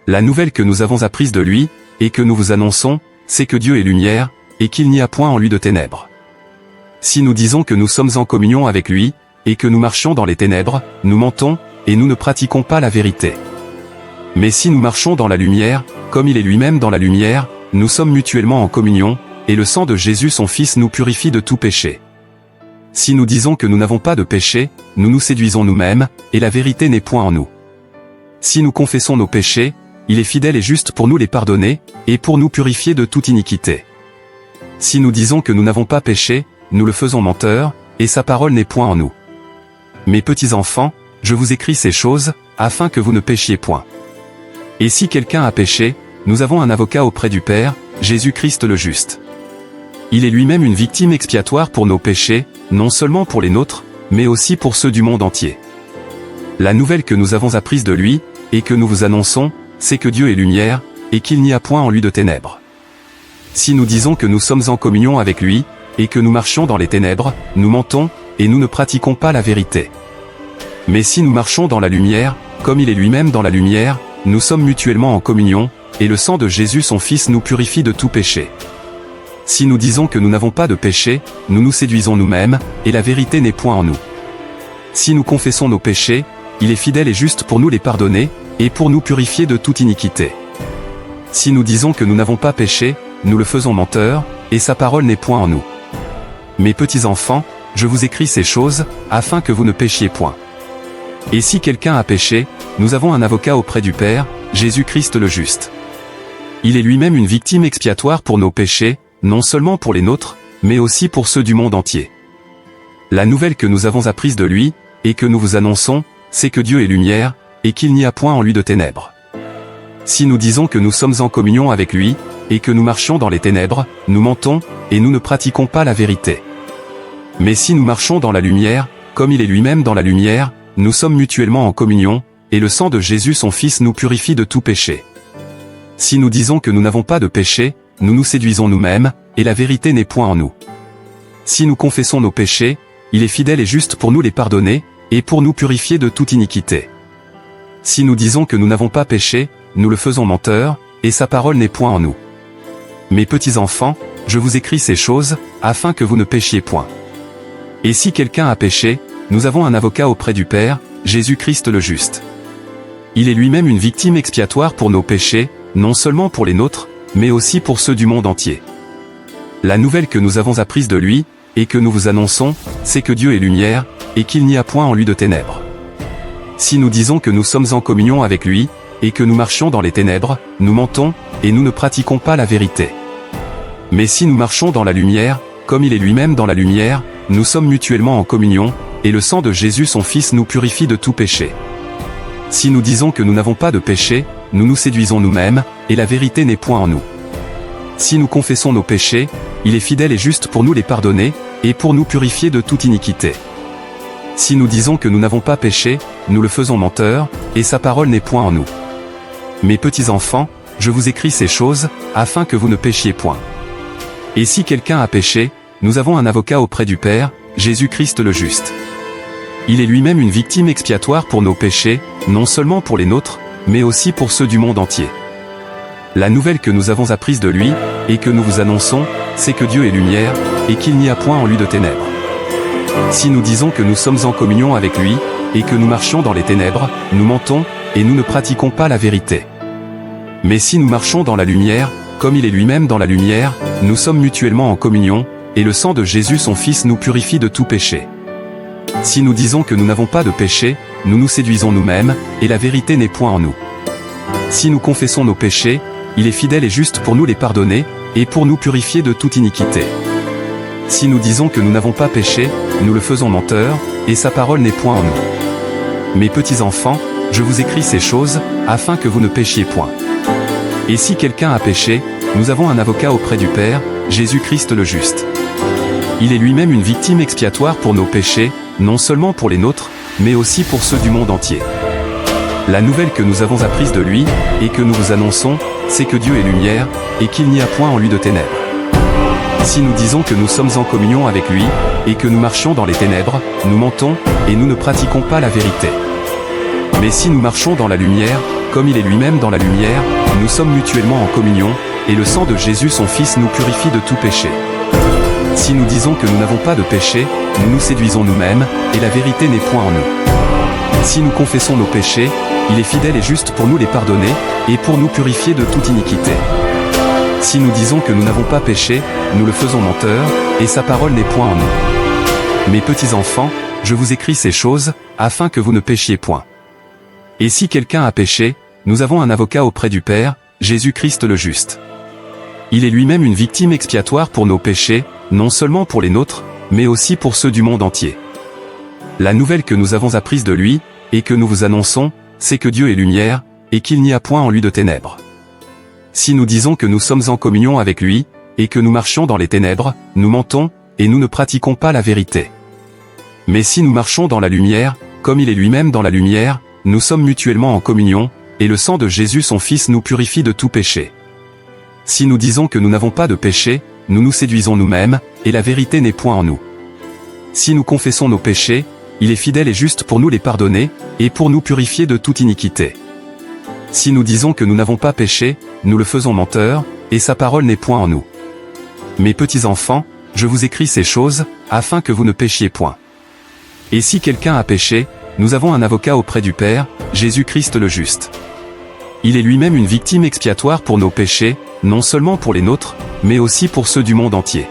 La nouvelle que nous avons apprise de lui, et que nous vous annonçons, c'est que Dieu est lumière, et qu'il n'y a point en lui de ténèbres. Si nous disons que nous sommes en communion avec lui, et que nous marchions dans les ténèbres, nous mentons, et nous ne pratiquons pas la vérité. Mais si nous marchons dans la lumière, comme il est lui-même dans la lumière, nous sommes mutuellement en communion, et le sang de Jésus son Fils nous purifie de tout péché. Si nous disons que nous n'avons pas de péché, nous nous séduisons nous-mêmes, et la vérité n'est point en nous. Si nous confessons nos péchés, il est fidèle et juste pour nous les pardonner, et pour nous purifier de toute iniquité. Si nous disons que nous n'avons pas péché, nous le faisons menteur, et sa parole n'est point en nous. Mes petits enfants, je vous écris ces choses, afin que vous ne péchiez point. Et si quelqu'un a péché, nous avons un avocat auprès du Père, Jésus-Christ le juste. Il est lui-même une victime expiatoire pour nos péchés, non seulement pour les nôtres, mais aussi pour ceux du monde entier. La nouvelle que nous avons apprise de lui, et que nous vous annonçons, c'est que Dieu est lumière, et qu'il n'y a point en lui de ténèbres. Si nous disons que nous sommes en communion avec lui, et que nous marchions dans les ténèbres, nous mentons, et nous ne pratiquons pas la vérité. Mais si nous marchons dans la lumière, comme il est lui-même dans la lumière, nous sommes mutuellement en communion, et le sang de Jésus son Fils nous purifie de tout péché. Si nous disons que nous n'avons pas de péché, nous nous séduisons nous-mêmes, et la vérité n'est point en nous. Si nous confessons nos péchés, il est fidèle et juste pour nous les pardonner, et pour nous purifier de toute iniquité. Si nous disons que nous n'avons pas péché, nous le faisons menteur, et sa parole n'est point en nous. Mes petits enfants, je vous écris ces choses, afin que vous ne péchiez point. Et si quelqu'un a péché, nous avons un avocat auprès du Père, Jésus-Christ le juste. Il est lui-même une victime expiatoire pour nos péchés, non seulement pour les nôtres, mais aussi pour ceux du monde entier. La nouvelle que nous avons apprise de lui, et que nous vous annonçons, c'est que Dieu est lumière, et qu'il n'y a point en lui de ténèbres. Si nous disons que nous sommes en communion avec lui, et que nous marchions dans les ténèbres, nous mentons, et nous ne pratiquons pas la vérité. Mais si nous marchons dans la lumière, comme il est lui-même dans la lumière, nous sommes mutuellement en communion, et le sang de Jésus son Fils nous purifie de tout péché. Si nous disons que nous n'avons pas de péché, nous nous séduisons nous-mêmes, et la vérité n'est point en nous. Si nous confessons nos péchés, il est fidèle et juste pour nous les pardonner, et pour nous purifier de toute iniquité. Si nous disons que nous n'avons pas péché, nous le faisons menteur, et sa parole n'est point en nous. Mes petits enfants, je vous écris ces choses, afin que vous ne péchiez point. Et si quelqu'un a péché, nous avons un avocat auprès du Père, Jésus-Christ le juste. Il est lui-même une victime expiatoire pour nos péchés, non seulement pour les nôtres, mais aussi pour ceux du monde entier. La nouvelle que nous avons apprise de lui, et que nous vous annonçons, c'est que Dieu est lumière, et qu'il n'y a point en lui de ténèbres. Si nous disons que nous sommes en communion avec lui, et que nous marchions dans les ténèbres, nous mentons, et nous ne pratiquons pas la vérité. Mais si nous marchons dans la lumière, comme il est lui-même dans la lumière, nous sommes mutuellement en communion, et le sang de Jésus son Fils nous purifie de tout péché. Si nous disons que nous n'avons pas de péché, nous nous séduisons nous-mêmes, et la vérité n'est point en nous. Si nous confessons nos péchés, il est fidèle et juste pour nous les pardonner, et pour nous purifier de toute iniquité. Si nous disons que nous n'avons pas péché, nous le faisons menteur, et sa parole n'est point en nous. Mes petits enfants, je vous écris ces choses, afin que vous ne péchiez point. Et si quelqu'un a péché, nous avons un avocat auprès du Père, Jésus-Christ le juste. Il est lui-même une victime expiatoire pour nos péchés, non seulement pour les nôtres, mais aussi pour ceux du monde entier. La nouvelle que nous avons apprise de lui, et que nous vous annonçons, c'est que Dieu est lumière, et qu'il n'y a point en lui de ténèbres. Si nous disons que nous sommes en communion avec lui, et que nous marchions dans les ténèbres, nous mentons, et nous ne pratiquons pas la vérité. Mais si nous marchons dans la lumière, comme il est lui-même dans la lumière, nous sommes mutuellement en communion, et le sang de Jésus son Fils nous purifie de tout péché. Si nous disons que nous n'avons pas de péché, nous nous séduisons nous-mêmes, et la vérité n'est point en nous. Si nous confessons nos péchés, il est fidèle et juste pour nous les pardonner, et pour nous purifier de toute iniquité. Si nous disons que nous n'avons pas péché, nous le faisons menteur, et sa parole n'est point en nous. Mes petits enfants, je vous écris ces choses, afin que vous ne péchiez point. Et si quelqu'un a péché, nous avons un avocat auprès du Père, Jésus-Christ le juste. Il est lui-même une victime expiatoire pour nos péchés, non seulement pour les nôtres, mais aussi pour ceux du monde entier. La nouvelle que nous avons apprise de lui, et que nous vous annonçons, c'est que Dieu est lumière, et qu'il n'y a point en lui de ténèbres. Si nous disons que nous sommes en communion avec lui, et que nous marchions dans les ténèbres, nous mentons, et nous ne pratiquons pas la vérité. Mais si nous marchons dans la lumière, comme il est lui-même dans la lumière, nous sommes mutuellement en communion, et le sang de Jésus son Fils nous purifie de tout péché. Si nous disons que nous n'avons pas de péché, nous nous séduisons nous-mêmes, et la vérité n'est point en nous. Si nous confessons nos péchés, il est fidèle et juste pour nous les pardonner, et pour nous purifier de toute iniquité. Si nous disons que nous n'avons pas péché, nous le faisons menteur, et sa parole n'est point en nous. Mes petits enfants, je vous écris ces choses, afin que vous ne péchiez point. Et si quelqu'un a péché, nous avons un avocat auprès du Père, Jésus-Christ le juste. Il est lui-même une victime expiatoire pour nos péchés, non seulement pour les nôtres, mais aussi pour ceux du monde entier. La nouvelle que nous avons apprise de lui, et que nous vous annonçons, c'est que Dieu est lumière, et qu'il n'y a point en lui de ténèbres. Si nous disons que nous sommes en communion avec lui, et que nous marchions dans les ténèbres, nous mentons, et nous ne pratiquons pas la vérité. Mais si nous marchons dans la lumière, comme il est lui-même dans la lumière, nous sommes mutuellement en communion, et le sang de Jésus son Fils nous purifie de tout péché. Si nous disons que nous n'avons pas de péché, nous nous séduisons nous-mêmes, et la vérité n'est point en nous. Si nous confessons nos péchés, il est fidèle et juste pour nous les pardonner, et pour nous purifier de toute iniquité. Si nous disons que nous n'avons pas péché, nous le faisons menteur, et sa parole n'est point en nous. Mes petits enfants, je vous écris ces choses, afin que vous ne péchiez point. Et si quelqu'un a péché, nous avons un avocat auprès du Père, Jésus-Christ le juste. Il est lui-même une victime expiatoire pour nos péchés, non seulement pour les nôtres, mais aussi pour ceux du monde entier.